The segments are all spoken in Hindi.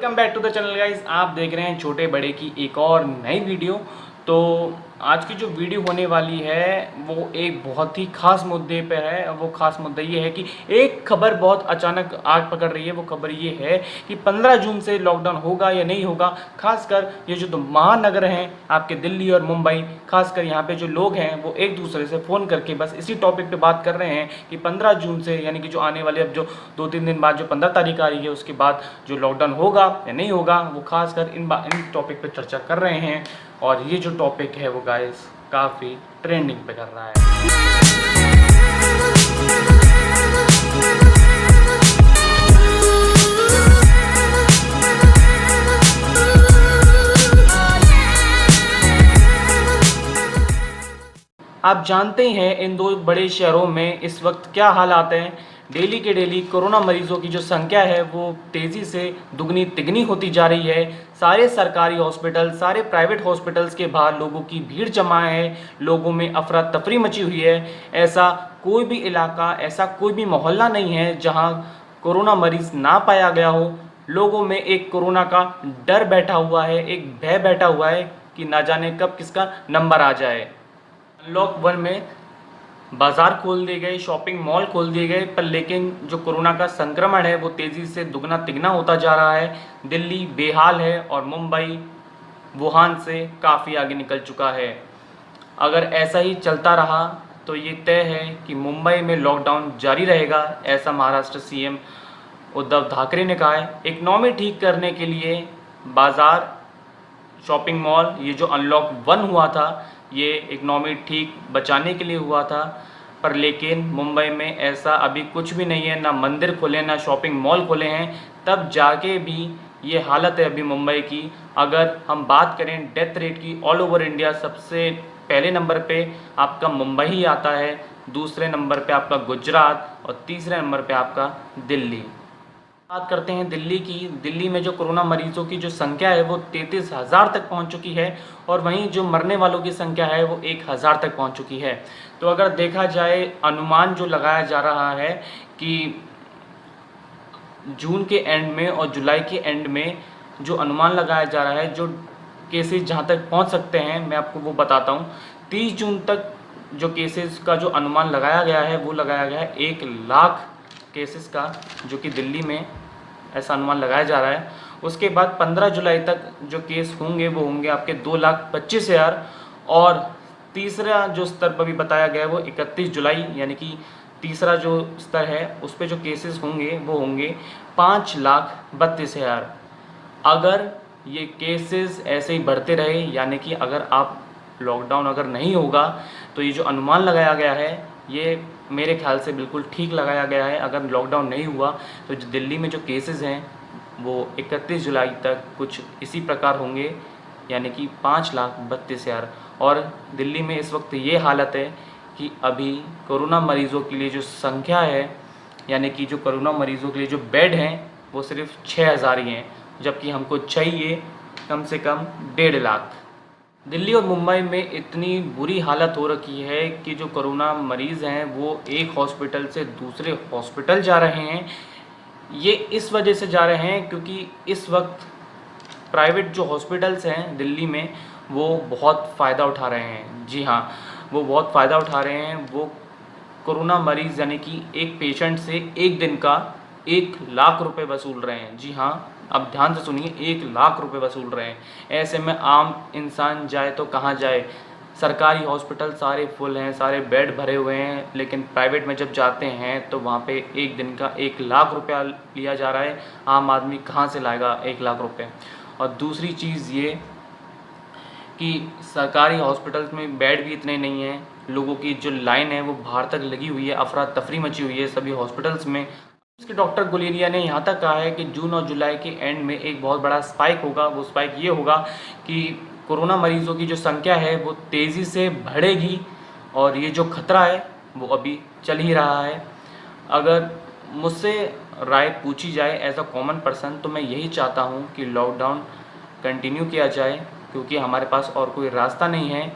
Welcome back to the channel guys. आप देख रहे हैं छोटे बड़े की एक और नई वीडियो। तो आज की जो वीडियो होने वाली है वो एक बहुत ही खास मुद्दे पे है। वो खास मुद्दा ये है कि एक खबर बहुत अचानक आग पकड़ रही है। वो खबर ये है कि 15 जून से लॉकडाउन होगा या नहीं होगा। खासकर ये जो महानगर हैं आपके दिल्ली और मुंबई, खासकर यहाँ पे जो लोग हैं वो एक दूसरे से फ़ोन करके बस इसी टॉपिक पे बात कर रहे हैं कि 15 जून से, यानी कि जो आने वाले अब जो 2-3 दिन बाद जो 15 तारीख आ रही है उसके बाद जो लॉकडाउन होगा या नहीं होगा, वो खासकर इन टॉपिक पे चर्चा कर रहे हैं। और ये जो टॉपिक है वो गाइस काफ़ी ट्रेंडिंग पे कर रहा है। आप जानते ही हैं इन दो बड़े शहरों में इस वक्त क्या हालात हैं। डेली के डेली कोरोना मरीजों की जो संख्या है वो तेज़ी से दुगनी तिगनी होती जा रही है। सारे सरकारी हॉस्पिटल, सारे प्राइवेट हॉस्पिटल्स के बाहर लोगों की भीड़ जमा है, लोगों में अफरा तफरी मची हुई है। ऐसा कोई भी इलाका, ऐसा कोई भी मोहल्ला नहीं है जहां कोरोना मरीज ना पाया गया हो। लोगों में एक कोरोना का डर बैठा हुआ है, एक भय बैठा हुआ है कि ना जाने कब किसका नंबर आ जाए। अनलॉक 1 में बाज़ार खोल दिए गए, शॉपिंग मॉल खोल दिए गए, पर लेकिन जो कोरोना का संक्रमण है वो तेज़ी से दुगना तिगना होता जा रहा है। दिल्ली बेहाल है और मुंबई वुहान से काफ़ी आगे निकल चुका है। अगर ऐसा ही चलता रहा तो ये तय है कि मुंबई में लॉकडाउन जारी रहेगा, ऐसा महाराष्ट्र सीएम उद्धव ठाकरे ने कहा है। इकनॉमी ठीक करने के लिए बाज़ार, शॉपिंग मॉल, ये जो अनलॉक 1 हुआ था ये इकनॉमी ठीक बचाने के लिए हुआ था, पर लेकिन मुंबई में ऐसा अभी कुछ भी नहीं है। ना मंदिर खुले, ना शॉपिंग मॉल खुले हैं, तब जाके भी ये हालत है अभी मुंबई की। अगर हम बात करें डेथ रेट की ऑल ओवर इंडिया, सबसे पहले नंबर पे आपका मुंबई ही आता है, दूसरे नंबर पे आपका गुजरात और तीसरे नंबर पे आपका दिल्ली। बात करते हैं दिल्ली की। दिल्ली में जो कोरोना मरीजों की जो संख्या है वो 33,000 तक पहुंच चुकी है और वहीं जो मरने वालों की संख्या है वो 1,000 तक पहुंच चुकी है। तो अगर देखा जाए, अनुमान जो लगाया जा रहा है कि जून के एंड में और जुलाई के एंड में जो अनुमान लगाया जा रहा है, जो केसेस जहां तक पहुंच सकते हैं, मैं आपको वो बताता हूं। 30 जून तक जो केसेस का जो अनुमान लगाया गया है वो लगाया गया है 1 लाख केसेस का, जो कि दिल्ली में ऐसा अनुमान लगाया जा रहा है। उसके बाद 15 जुलाई तक जो केस होंगे वो होंगे आपके 2,25,000। और तीसरा जो स्तर पर भी बताया गया है वो 31 जुलाई, यानी कि तीसरा जो स्तर है उस पर जो केसेस होंगे वो होंगे 5,32,000। अगर ये केसेस ऐसे ही बढ़ते रहे, यानी कि अगर आप लॉकडाउन अगर नहीं होगा, तो ये जो अनुमान लगाया गया है ये मेरे ख्याल से बिल्कुल ठीक लगाया गया है। अगर लॉकडाउन नहीं हुआ तो जो दिल्ली में जो केसेस हैं वो 31 जुलाई तक कुछ इसी प्रकार होंगे, यानी कि 5,32,000। और दिल्ली में इस वक्त ये हालत है कि अभी कोरोना मरीज़ों के लिए जो संख्या है, यानी कि जो कोरोना मरीज़ों के लिए जो बेड हैं वो सिर्फ 6,000 ही हैं, जबकि हमको चाहिए कम से कम 1.5 लाख। दिल्ली और मुंबई में इतनी बुरी हालत हो रखी है कि जो कोरोना मरीज़ हैं वो एक हॉस्पिटल से दूसरे हॉस्पिटल जा रहे हैं। ये इस वजह से जा रहे हैं क्योंकि इस वक्त प्राइवेट जो हॉस्पिटल्स हैं दिल्ली में वो बहुत फ़ायदा उठा रहे हैं। जी हाँ, वो बहुत फ़ायदा उठा रहे हैं। वो कोरोना मरीज़, यानी कि एक पेशेंट से एक दिन का 1 लाख रुपए वसूल रहे हैं। जी हाँ, अब ध्यान से सुनिए, 1 लाख रुपए वसूल रहे हैं। ऐसे में आम इंसान जाए तो कहाँ जाए। सरकारी हॉस्पिटल सारे फुल हैं, सारे बेड भरे हुए हैं, लेकिन प्राइवेट में जब जाते हैं तो वहाँ पे एक दिन का 1 लाख रुपया लिया जा रहा है। आम आदमी कहाँ से लाएगा 1 लाख रुपये। और दूसरी चीज़ ये कि सरकारी हॉस्पिटल्स में बेड भी इतने नहीं हैं, लोगों की जो लाइन है वो बाहर तक लगी हुई है, अफरा तफरी मची हुई है सभी हॉस्पिटल्स में। इसके डॉक्टर गुलेरिया ने यहाँ तक कहा है कि जून और जुलाई के एंड में एक बहुत बड़ा स्पाइक होगा। वो स्पाइक ये होगा कि कोरोना मरीज़ों की जो संख्या है वो तेज़ी से बढ़ेगी और ये जो खतरा है वो अभी चल ही रहा है। अगर मुझसे राय पूछी जाए एज अ कॉमन पर्सन, तो मैं यही चाहता हूँ कि लॉकडाउन कंटिन्यू किया जाए, क्योंकि हमारे पास और कोई रास्ता नहीं है।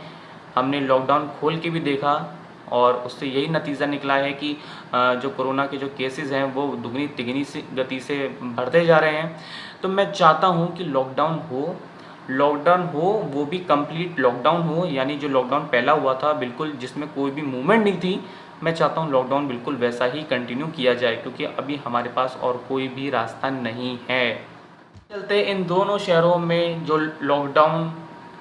हमने लॉकडाउन खोल के भी देखा और उससे यही नतीजा निकला है कि जो कोरोना के जो केसेस हैं वो दुगनी तिगनी सी गति से बढ़ते जा रहे हैं। तो मैं चाहता हूँ कि लॉकडाउन हो वो भी कंप्लीट लॉकडाउन हो, यानी जो लॉकडाउन पहला हुआ था बिल्कुल जिसमें कोई भी मूवमेंट नहीं थी, मैं चाहता हूँ लॉकडाउन बिल्कुल वैसा ही कंटिन्यू किया जाए, क्योंकि अभी हमारे पास और कोई भी रास्ता नहीं है। चलते इन दोनों शहरों में जो लॉकडाउन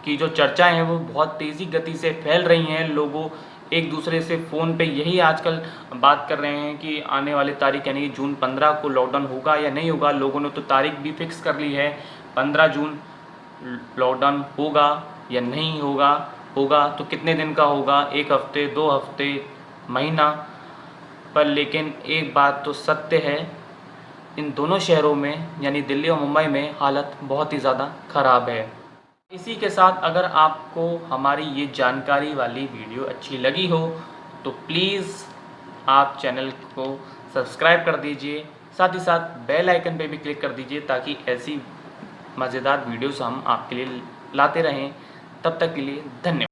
की जो चर्चाएं हैं वो बहुत तेज़ी गति से फैल रही हैं। लोगों एक दूसरे से फ़ोन पे यही आजकल बात कर रहे हैं कि आने वाली तारीख यानी जून 15 को लॉकडाउन होगा या नहीं होगा। लोगों ने तो तारीख भी फिक्स कर ली है, 15 जून लॉकडाउन होगा या नहीं होगा। होगा तो कितने दिन का होगा, 1 हफ्ते, 2 हफ्ते, महीना। पर लेकिन एक बात तो सत्य है, इन दोनों शहरों में यानी दिल्ली और मुंबई में हालत बहुत ही ज़्यादा ख़राब है। इसी के साथ अगर आपको हमारी ये जानकारी वाली वीडियो अच्छी लगी हो तो प्लीज़ आप चैनल को सब्सक्राइब कर दीजिए, साथ ही साथ बेल आइकन पे भी क्लिक कर दीजिए ताकि ऐसी मज़ेदार वीडियोस हम आपके लिए लाते रहें। तब तक के लिए धन्यवाद।